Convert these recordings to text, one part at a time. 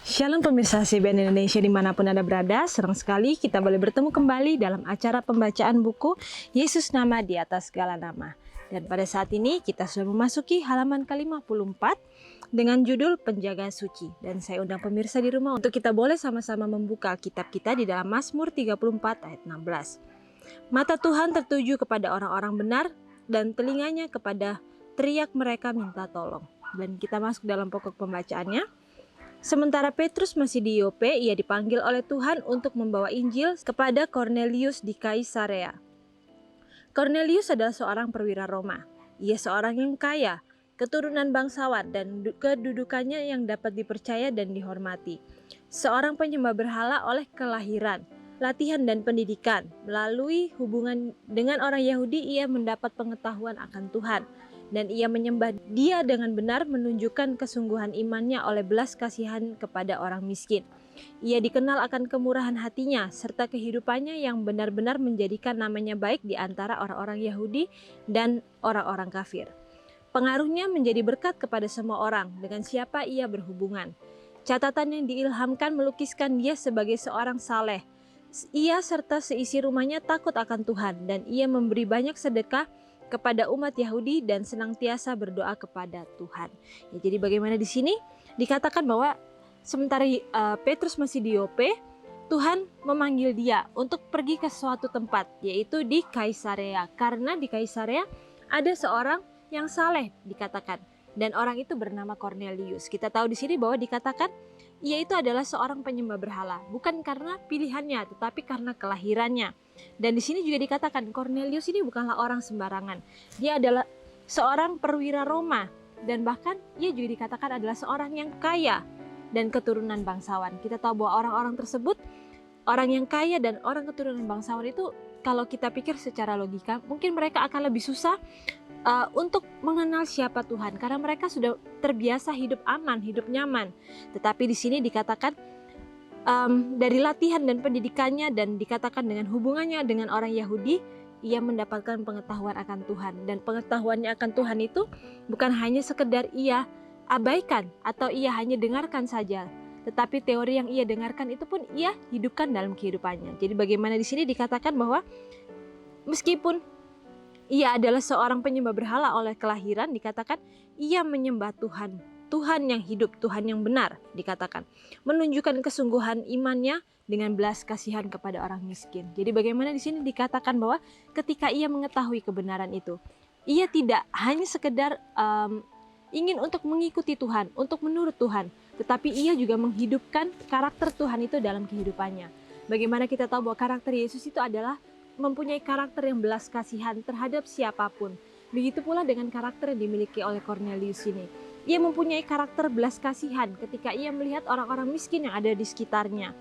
Shalom pemirsa CBN Indonesia dimanapun Anda berada, senang sekali kita boleh bertemu kembali dalam acara pembacaan buku Yesus Nama di Atas Segala Nama. Dan pada saat ini kita sudah memasuki halaman ke-54 dengan judul Penjaga Suci. Dan saya undang pemirsa di rumah untuk kita boleh sama-sama membuka kitab kita di dalam Mazmur 34 ayat 16. Mata Tuhan tertuju kepada orang-orang benar dan telinganya kepada teriak mereka minta tolong. Dan kita masuk dalam pokok pembacaannya. Sementara Petrus masih di Yope, ia dipanggil oleh Tuhan untuk membawa Injil kepada Kornelius di Kaisarea. Kornelius adalah seorang perwira Roma. Ia seorang yang kaya, keturunan bangsawan dan kedudukannya yang dapat dipercaya dan dihormati. Seorang penyembah berhala oleh kelahiran, latihan dan pendidikan. Melalui hubungan dengan orang Yahudi, ia mendapat pengetahuan akan Tuhan. Dan ia menyembah Dia dengan benar, menunjukkan kesungguhan imannya oleh belas kasihan kepada orang miskin. Ia dikenal akan kemurahan hatinya serta kehidupannya yang benar-benar menjadikan namanya baik di antara orang-orang Yahudi dan orang-orang kafir. Pengaruhnya menjadi berkat kepada semua orang dengan siapa ia berhubungan. Catatan yang diilhamkan melukiskan dia sebagai seorang saleh. Ia serta seisi rumahnya takut akan Tuhan dan ia memberi banyak sedekah kepada umat Yahudi dan senantiasa berdoa kepada Tuhan. Ya, jadi bagaimana di sini dikatakan bahwa sementara Petrus masih di Yope, Tuhan memanggil dia untuk pergi ke suatu tempat, yaitu di Kaisarea. Karena di Kaisarea ada seorang yang saleh dikatakan, dan orang itu bernama Kornelius. Kita tahu di sini bahwa dikatakan ia itu adalah seorang penyembah berhala, bukan karena pilihannya, tetapi karena kelahirannya. Dan di sini juga dikatakan Kornelius ini bukanlah orang sembarangan. Dia adalah seorang perwira Roma dan bahkan ia juga dikatakan adalah seorang yang kaya dan keturunan bangsawan. Kita tahu bahwa orang-orang tersebut, orang yang kaya dan orang keturunan bangsawan itu, kalau kita pikir secara logika, mungkin mereka akan lebih susah untuk mengenal siapa Tuhan karena mereka sudah terbiasa hidup aman, hidup nyaman. Tetapi di sini dikatakan dari latihan dan pendidikannya dan dikatakan dengan hubungannya dengan orang Yahudi, ia mendapatkan pengetahuan akan Tuhan. Dan pengetahuannya akan Tuhan itu bukan hanya sekedar ia abaikan atau ia hanya dengarkan saja, tetapi teori yang ia dengarkan itu pun ia hidupkan dalam kehidupannya. Jadi bagaimana di sini dikatakan bahwa meskipun ia adalah seorang penyembah berhala oleh kelahiran, dikatakan ia menyembah Tuhan. Tuhan yang hidup, Tuhan yang benar, dikatakan. Menunjukkan kesungguhan imannya dengan belas kasihan kepada orang miskin. Jadi bagaimana di sini dikatakan bahwa ketika ia mengetahui kebenaran itu, ia tidak hanya sekedar ingin untuk mengikuti Tuhan, untuk menurut Tuhan, tetapi ia juga menghidupkan karakter Tuhan itu dalam kehidupannya. Bagaimana kita tahu bahwa karakter Yesus itu adalah mempunyai karakter yang belas kasihan terhadap siapapun. Begitu pula dengan karakter yang dimiliki oleh Kornelius ini. Ia mempunyai karakter belas kasihan ketika ia melihat orang-orang miskin yang ada di sekitarnya.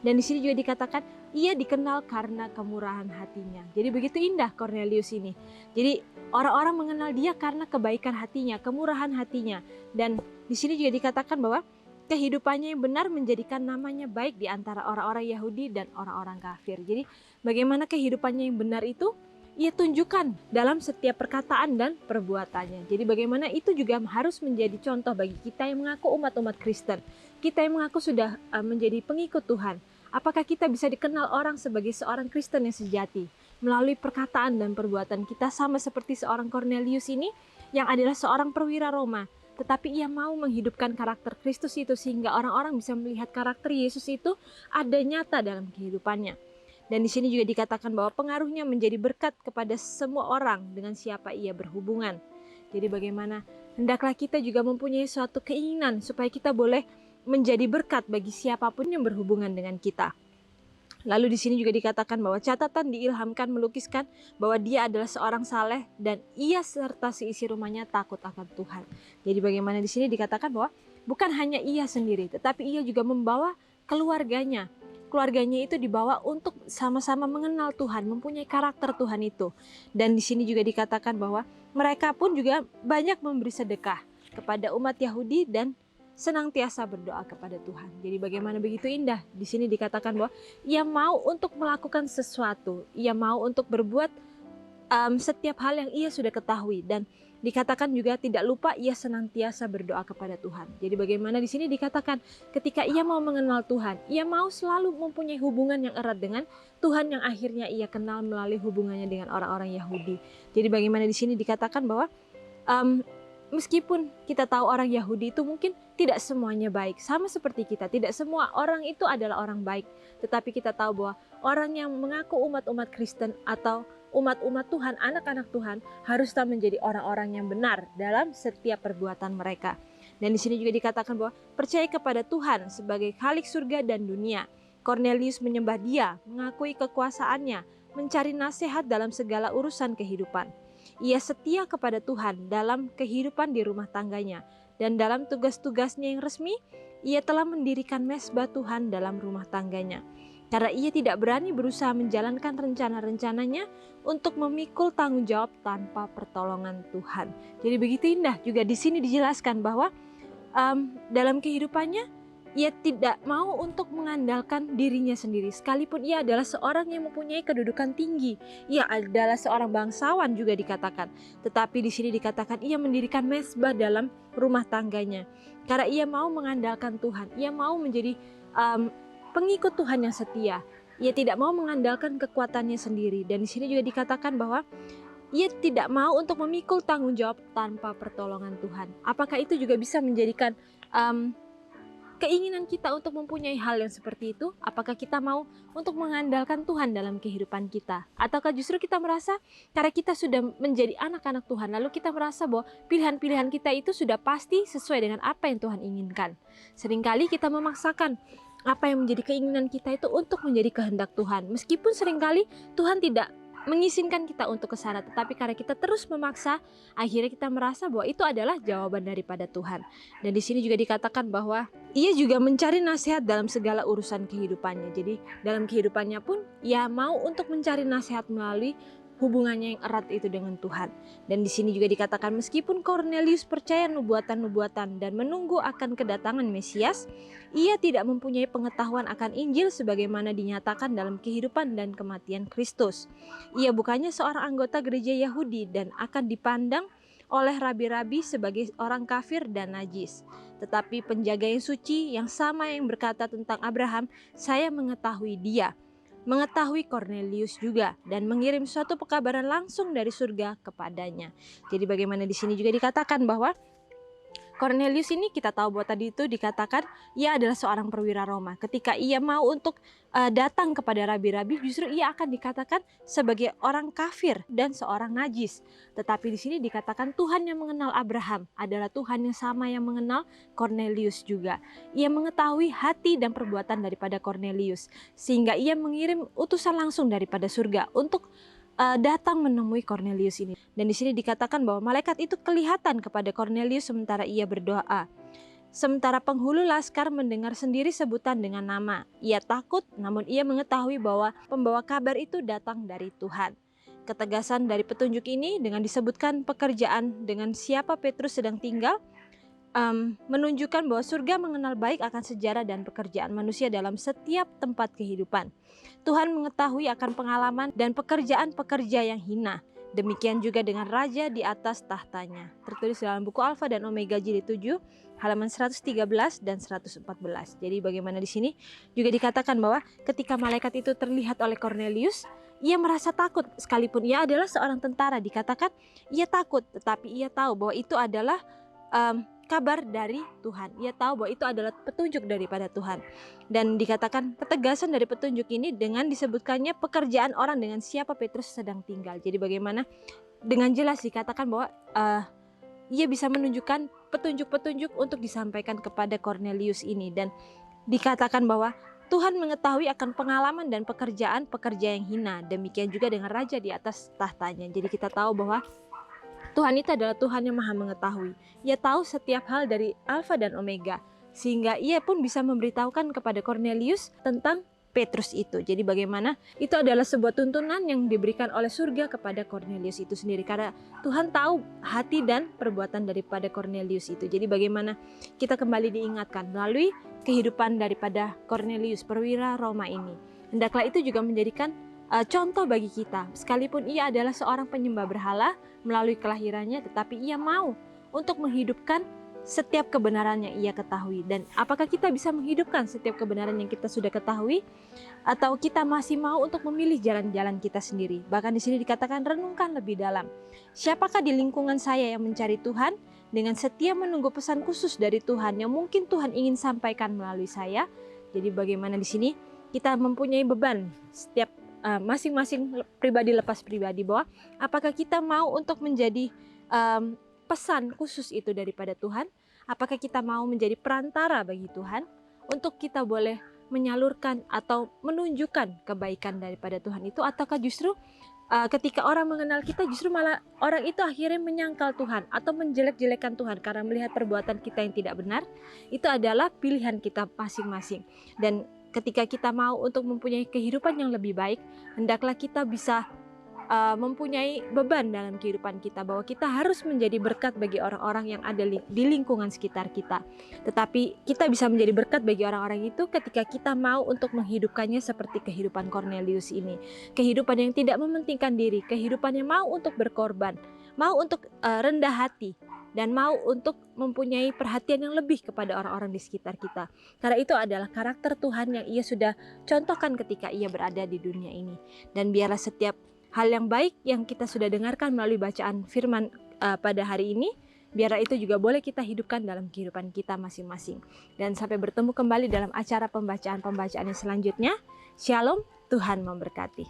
Dan di sini juga dikatakan ia dikenal karena kemurahan hatinya. Jadi begitu indah Kornelius ini. Jadi orang-orang mengenal dia karena kebaikan hatinya, kemurahan hatinya. Dan di sini juga dikatakan bahwa kehidupannya yang benar menjadikan namanya baik di antara orang-orang Yahudi dan orang-orang kafir. Jadi bagaimana kehidupannya yang benar itu ia tunjukkan dalam setiap perkataan dan perbuatannya. Jadi bagaimana itu juga harus menjadi contoh bagi kita yang mengaku umat-umat Kristen. Kita yang mengaku sudah menjadi pengikut Tuhan. Apakah kita bisa dikenal orang sebagai seorang Kristen yang sejati? Melalui perkataan dan perbuatan kita sama seperti seorang Kornelius ini yang adalah seorang perwira Roma. Tetapi ia mau menghidupkan karakter Kristus itu sehingga orang-orang bisa melihat karakter Yesus itu ada nyata dalam kehidupannya. Dan di sini juga dikatakan bahwa pengaruhnya menjadi berkat kepada semua orang dengan siapa ia berhubungan. Jadi bagaimana hendaklah kita juga mempunyai suatu keinginan supaya kita boleh menjadi berkat bagi siapapun yang berhubungan dengan kita. Lalu di sini juga dikatakan bahwa catatan diilhamkan melukiskan bahwa dia adalah seorang saleh dan ia serta seisi rumahnya takut akan Tuhan. Jadi bagaimana di sini dikatakan bahwa bukan hanya ia sendiri, tetapi ia juga membawa keluarganya. Keluarganya itu dibawa untuk sama-sama mengenal Tuhan, mempunyai karakter Tuhan itu. Dan di sini juga dikatakan bahwa mereka pun juga banyak memberi sedekah kepada umat Yahudi dan senantiasa berdoa kepada Tuhan. Jadi bagaimana begitu indah. Di sini dikatakan bahwa ia mau untuk melakukan sesuatu, ia mau untuk berbuat setiap hal yang ia sudah ketahui dan Dikatakan juga tidak lupa ia senantiasa berdoa kepada Tuhan. Jadi bagaimana di sini dikatakan ketika ia mau mengenal Tuhan, ia mau selalu mempunyai hubungan yang erat dengan Tuhan yang akhirnya ia kenal melalui hubungannya dengan orang-orang Yahudi. Jadi bagaimana di sini dikatakan bahwa meskipun kita tahu orang Yahudi itu mungkin tidak semuanya baik, sama seperti kita, tidak semua orang itu adalah orang baik. Tetapi kita tahu bahwa orang yang mengaku umat-umat Kristen atau umat-umat Tuhan, anak-anak Tuhan, haruslah menjadi orang-orang yang benar dalam setiap perbuatan mereka. Dan di sini juga dikatakan bahwa percaya kepada Tuhan sebagai Khalik surga dan dunia. Cornelius menyembah Dia, mengakui kekuasaannya, mencari nasihat dalam segala urusan kehidupan. Ia setia kepada Tuhan dalam kehidupan di rumah tangganya, dan dalam tugas-tugasnya yang resmi, ia telah mendirikan mezbah Tuhan dalam rumah tangganya. Karena ia tidak berani berusaha menjalankan rencana-rencananya untuk memikul tanggung jawab tanpa pertolongan Tuhan. Jadi begitu indah juga di sini dijelaskan bahwa dalam kehidupannya ia tidak mau untuk mengandalkan dirinya sendiri. Sekalipun ia adalah seorang yang mempunyai kedudukan tinggi, ia adalah seorang bangsawan juga dikatakan. Tetapi di sini dikatakan ia mendirikan mezbah dalam rumah tangganya. Karena ia mau mengandalkan Tuhan, ia mau menjadi pengikut Tuhan yang setia. Ia tidak mau mengandalkan kekuatannya sendiri. Dan di sini juga dikatakan bahwa ia tidak mau untuk memikul tanggung jawab tanpa pertolongan Tuhan. Apakah itu juga bisa menjadikan keinginan kita untuk mempunyai hal yang seperti itu? Apakah kita mau untuk mengandalkan Tuhan dalam kehidupan kita? Ataukah justru kita merasa karena kita sudah menjadi anak-anak Tuhan, lalu kita merasa bahwa pilihan-pilihan kita itu sudah pasti sesuai dengan apa yang Tuhan inginkan? Seringkali kita memaksakan apa yang menjadi keinginan kita itu untuk menjadi kehendak Tuhan. Meskipun seringkali Tuhan tidak mengizinkan kita untuk ke sana, tetapi karena kita terus memaksa, akhirnya kita merasa bahwa itu adalah jawaban daripada Tuhan. Dan di sini juga dikatakan bahwa ia juga mencari nasihat dalam segala urusan kehidupannya. Jadi dalam kehidupannya pun ia mau untuk mencari nasihat melalui hubungannya yang erat itu dengan Tuhan. Dan di sini juga dikatakan meskipun Cornelius percaya nubuatan-nubuatan dan menunggu akan kedatangan Mesias, ia tidak mempunyai pengetahuan akan Injil sebagaimana dinyatakan dalam kehidupan dan kematian Kristus. Ia bukannya seorang anggota gereja Yahudi dan akan dipandang oleh rabi-rabi sebagai orang kafir dan najis. Tetapi penjaga yang suci yang sama yang berkata tentang Abraham, saya mengetahui dia, mengetahui Cornelius juga, dan mengirim suatu pekabaran langsung dari surga kepadanya. Jadi bagaimana di sini juga dikatakan bahwa Cornelius ini kita tahu bahwa tadi itu dikatakan ia adalah seorang perwira Roma. Ketika ia mau untuk datang kepada rabi-rabi, justru ia akan dikatakan sebagai orang kafir dan seorang najis. Tetapi di sini dikatakan Tuhan yang mengenal Abraham adalah Tuhan yang sama yang mengenal Cornelius juga. Ia mengetahui hati dan perbuatan daripada Cornelius, sehingga ia mengirim utusan langsung daripada surga untuk datang menemui Cornelius ini. Dan di sini dikatakan bahwa malaikat itu kelihatan kepada Cornelius sementara ia berdoa. Sementara penghulu laskar mendengar sendiri sebutan dengan nama. Ia takut, namun ia mengetahui bahwa pembawa kabar itu datang dari Tuhan. Ketegasan dari petunjuk ini dengan disebutkan pekerjaan dengan siapa Petrus sedang tinggal, menunjukkan bahwa surga mengenal baik akan sejarah dan pekerjaan manusia dalam setiap tempat kehidupan. Tuhan mengetahui akan pengalaman dan pekerjaan-pekerja yang hina. Demikian juga dengan raja di atas tahtanya. Tertulis dalam buku Alfa dan Omega jilid 7 halaman 113 dan 114. Jadi bagaimana di sini juga dikatakan bahwa ketika malaikat itu terlihat oleh Cornelius, ia merasa takut sekalipun ia adalah seorang tentara. Dikatakan ia takut, tetapi ia tahu bahwa itu adalah kabar dari Tuhan. Ia tahu bahwa itu adalah petunjuk daripada Tuhan. Dan dikatakan ketegasan dari petunjuk ini dengan disebutkannya pekerjaan orang dengan siapa Petrus sedang tinggal. Jadi bagaimana dengan jelas dikatakan bahwa ia bisa menunjukkan petunjuk-petunjuk untuk disampaikan kepada Cornelius ini. Dan dikatakan bahwa Tuhan mengetahui akan pengalaman dan pekerjaan-pekerja yang hina. Demikian juga dengan raja di atas tahtanya. Jadi kita tahu bahwa Tuhan itu adalah Tuhan yang maha mengetahui. Ia tahu setiap hal dari Alfa dan Omega, sehingga ia pun bisa memberitahukan kepada Cornelius tentang Petrus itu. Jadi bagaimana itu adalah sebuah tuntunan yang diberikan oleh surga kepada Cornelius itu sendiri, karena Tuhan tahu hati dan perbuatan daripada Cornelius itu. Jadi bagaimana kita kembali diingatkan melalui kehidupan daripada Cornelius perwira Roma ini. Hendaklah itu juga menjadikan contoh bagi kita. Sekalipun ia adalah seorang penyembah berhala melalui kelahirannya, tetapi ia mau untuk menghidupkan setiap kebenaran yang ia ketahui. Dan apakah kita bisa menghidupkan setiap kebenaran yang kita sudah ketahui, atau kita masih mau untuk memilih jalan-jalan kita sendiri? Bahkan di sini dikatakan renungkan lebih dalam. Siapakah di lingkungan saya yang mencari Tuhan dengan setia menunggu pesan khusus dari Tuhan yang mungkin Tuhan ingin sampaikan melalui saya? Jadi bagaimana di sini kita mempunyai beban setiap masing-masing pribadi lepas pribadi, bahwa apakah kita mau untuk menjadi pesan khusus itu daripada Tuhan? Apakah kita mau menjadi perantara bagi Tuhan untuk kita boleh menyalurkan atau menunjukkan kebaikan daripada Tuhan itu? Ataukah justru ketika orang mengenal kita, justru malah orang itu akhirnya menyangkal Tuhan atau menjelek-jelekan Tuhan karena melihat perbuatan kita yang tidak benar? Itu adalah pilihan kita masing-masing. Dan ketika kita mau untuk mempunyai kehidupan yang lebih baik, hendaklah kita bisa mempunyai beban dalam kehidupan kita, bahwa kita harus menjadi berkat bagi orang-orang yang ada di lingkungan sekitar kita. Tetapi kita bisa menjadi berkat bagi orang-orang itu ketika kita mau untuk menghidupkannya seperti kehidupan Cornelius ini. Kehidupan yang tidak mementingkan diri, kehidupan yang mau untuk berkorban, mau untuk rendah hati, dan mau untuk mempunyai perhatian yang lebih kepada orang-orang di sekitar kita. Karena itu adalah karakter Tuhan yang ia sudah contohkan ketika ia berada di dunia ini. Dan biarlah setiap hal yang baik yang kita sudah dengarkan melalui bacaan firman pada hari ini, biarlah itu juga boleh kita hidupkan dalam kehidupan kita masing-masing. Dan sampai bertemu kembali dalam acara pembacaan-pembacaan yang selanjutnya. Shalom, Tuhan memberkati.